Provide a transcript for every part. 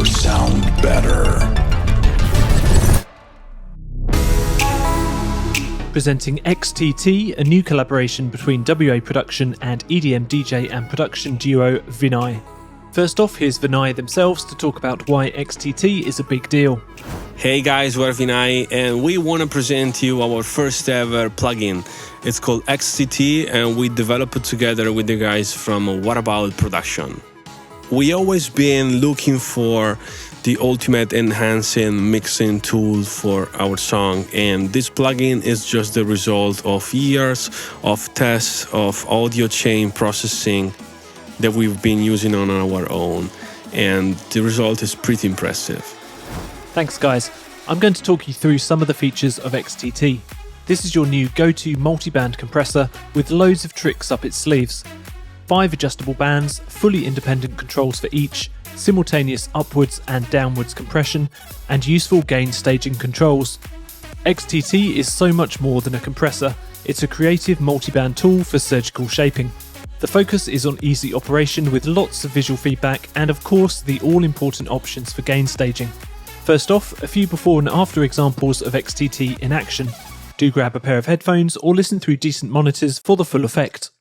your sound better. Presenting XTT, a new collaboration between WA production and EDM DJ and production duo Vinai. First off, here's Vinai themselves to talk about why XTT is a big deal. Hey guys, we're Vinai and we want to present you our first ever plugin. It's called XTT and we developed it together with the guys from What About Production. We always been looking for the ultimate enhancing mixing tool for our song, and this plugin is just the result of years of tests of audio chain processing that we've been using on our own, and the result is pretty impressive. Thanks guys. I'm going to talk you through some of the features of XTT. This is your new go-to multi-band compressor with loads of tricks up its sleeves. 5 adjustable bands, fully independent controls for each, simultaneous upwards and downwards compression, and useful gain staging controls. XTT is so much more than a compressor. It's a creative multi-band tool for surgical shaping. The focus is on easy operation with lots of visual feedback and of course the all-important options for gain staging. First off, a few before and after examples of XTT in action. Do grab a pair of headphones or listen through decent monitors for the full effect.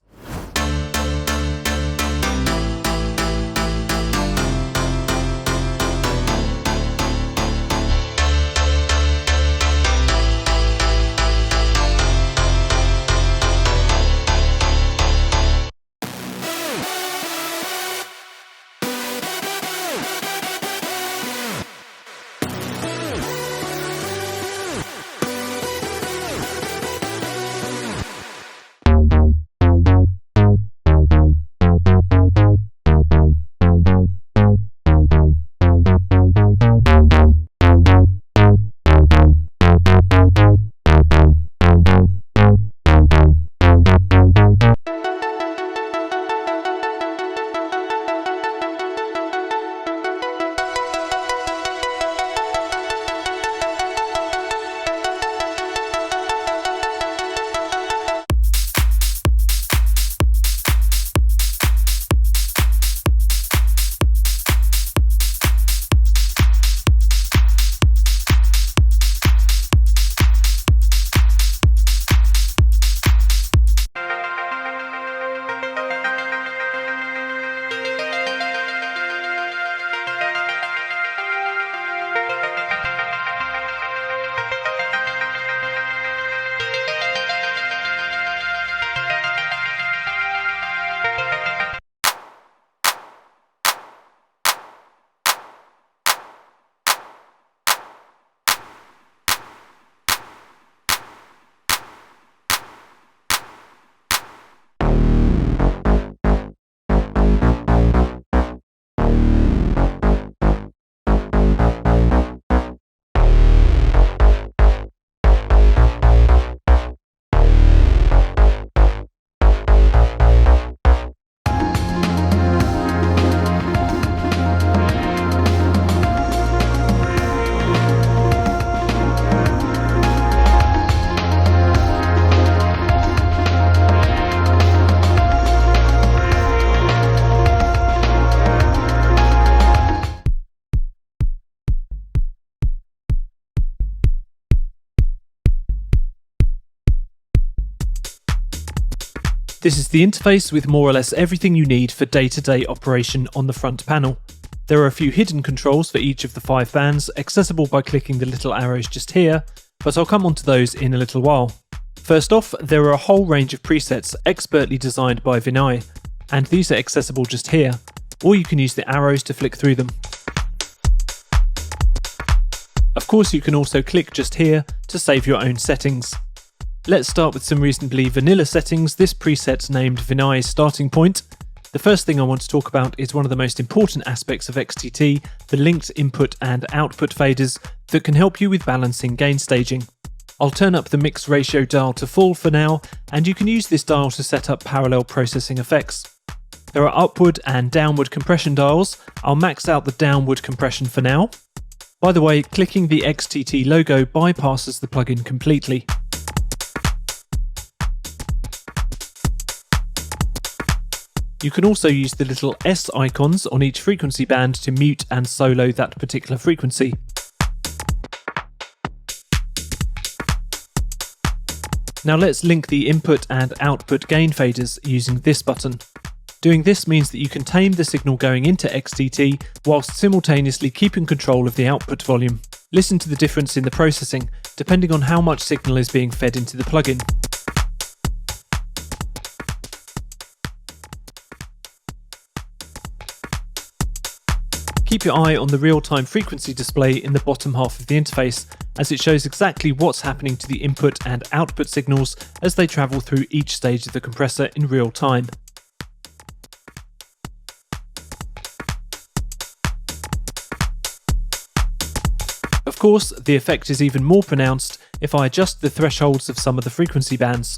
This is the interface with more or less everything you need for day-to-day operation on the front panel. There are a few hidden controls for each of the 5 bands, accessible by clicking the little arrows just here, but I'll come onto those in a little while. First off, there are a whole range of presets expertly designed by Vinai, and these are accessible just here, or you can use the arrows to flick through them. Of course, you can also click just here to save your own settings. Let's start with some reasonably vanilla settings, this preset named Vinai's Starting Point. The first thing I want to talk about is one of the most important aspects of XTT, the linked input and output faders that can help you with balancing gain staging. I'll turn up the mix ratio dial to full for now, and you can use this dial to set up parallel processing effects. There are upward and downward compression dials. I'll max out the downward compression for now. By the way, clicking the XTT logo bypasses the plugin completely. You can also use the little S icons on each frequency band to mute and solo that particular frequency. Now let's link the input and output gain faders using this button. Doing this means that you can tame the signal going into XTT whilst simultaneously keeping control of the output volume. Listen to the difference in the processing, depending on how much signal is being fed into the plugin. Keep your eye on the real-time frequency display in the bottom half of the interface, as it shows exactly what's happening to the input and output signals as they travel through each stage of the compressor in real time. Of course, the effect is even more pronounced if I adjust the thresholds of some of the frequency bands.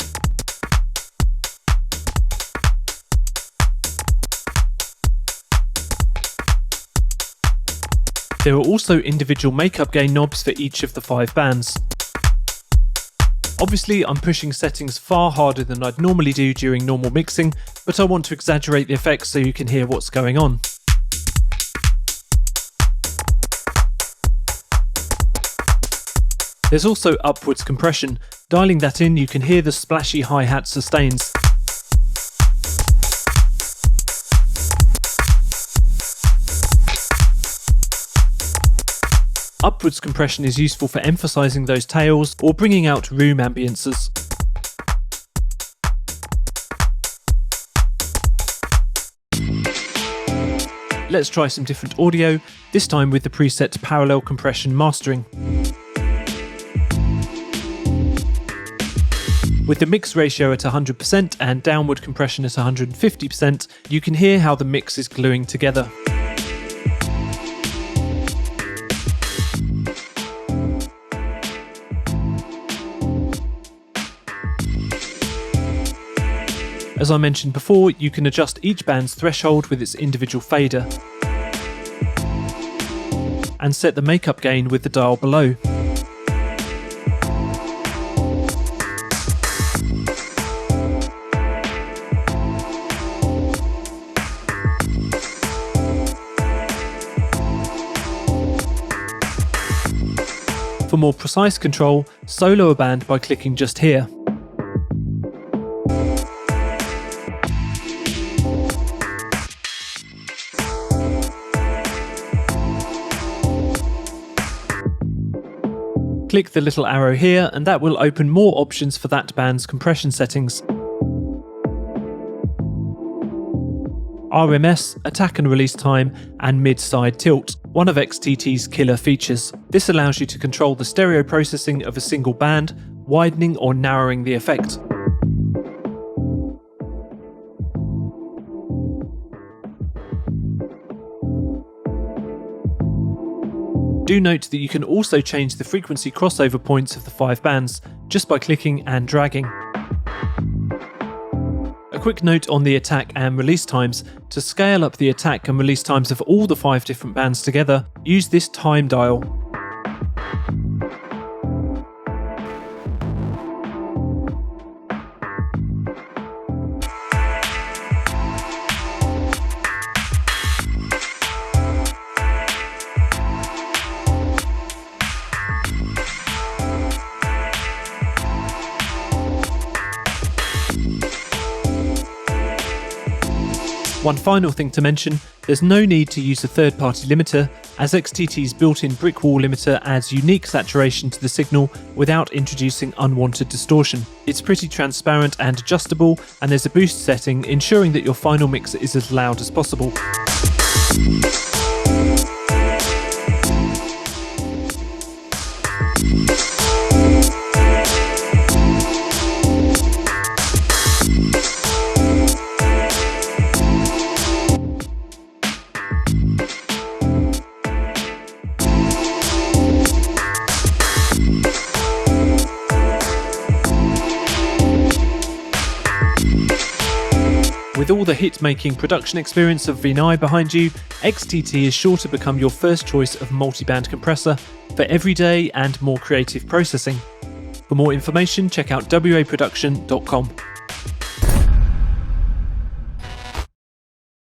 There are also individual makeup gain knobs for each of the 5 bands. Obviously, I'm pushing settings far harder than I'd normally do during normal mixing, but I want to exaggerate the effects so you can hear what's going on. There's also upwards compression. Dialing that in, you can hear the splashy hi-hat sustains. Upwards compression is useful for emphasizing those tails or bringing out room ambiances. Let's try some different audio, this time with the preset parallel compression mastering. With the mix ratio at 100% and downward compression at 150%, you can hear how the mix is gluing together. As I mentioned before, you can adjust each band's threshold with its individual fader, and set the makeup gain with the dial below. For more precise control, solo a band by clicking just here. Click the little arrow here and that will open more options for that band's compression settings. RMS, attack and release time, and mid-side tilt, one of XTT's killer features. This allows you to control the stereo processing of a single band, widening or narrowing the effect. Do note that you can also change the frequency crossover points of the 5 bands just by clicking and dragging. A quick note on the attack and release times. To scale up the attack and release times of all the 5 different bands together, use this time dial. One final thing to mention, there's no need to use a third-party limiter, as XTT's built-in brick wall limiter adds unique saturation to the signal without introducing unwanted distortion. It's pretty transparent and adjustable, and there's a boost setting ensuring that your final mix is as loud as possible. With all the hit-making production experience of Vinai behind you, XTT is sure to become your first choice of multi-band compressor for everyday and more creative processing. For more information, check out waproduction.com.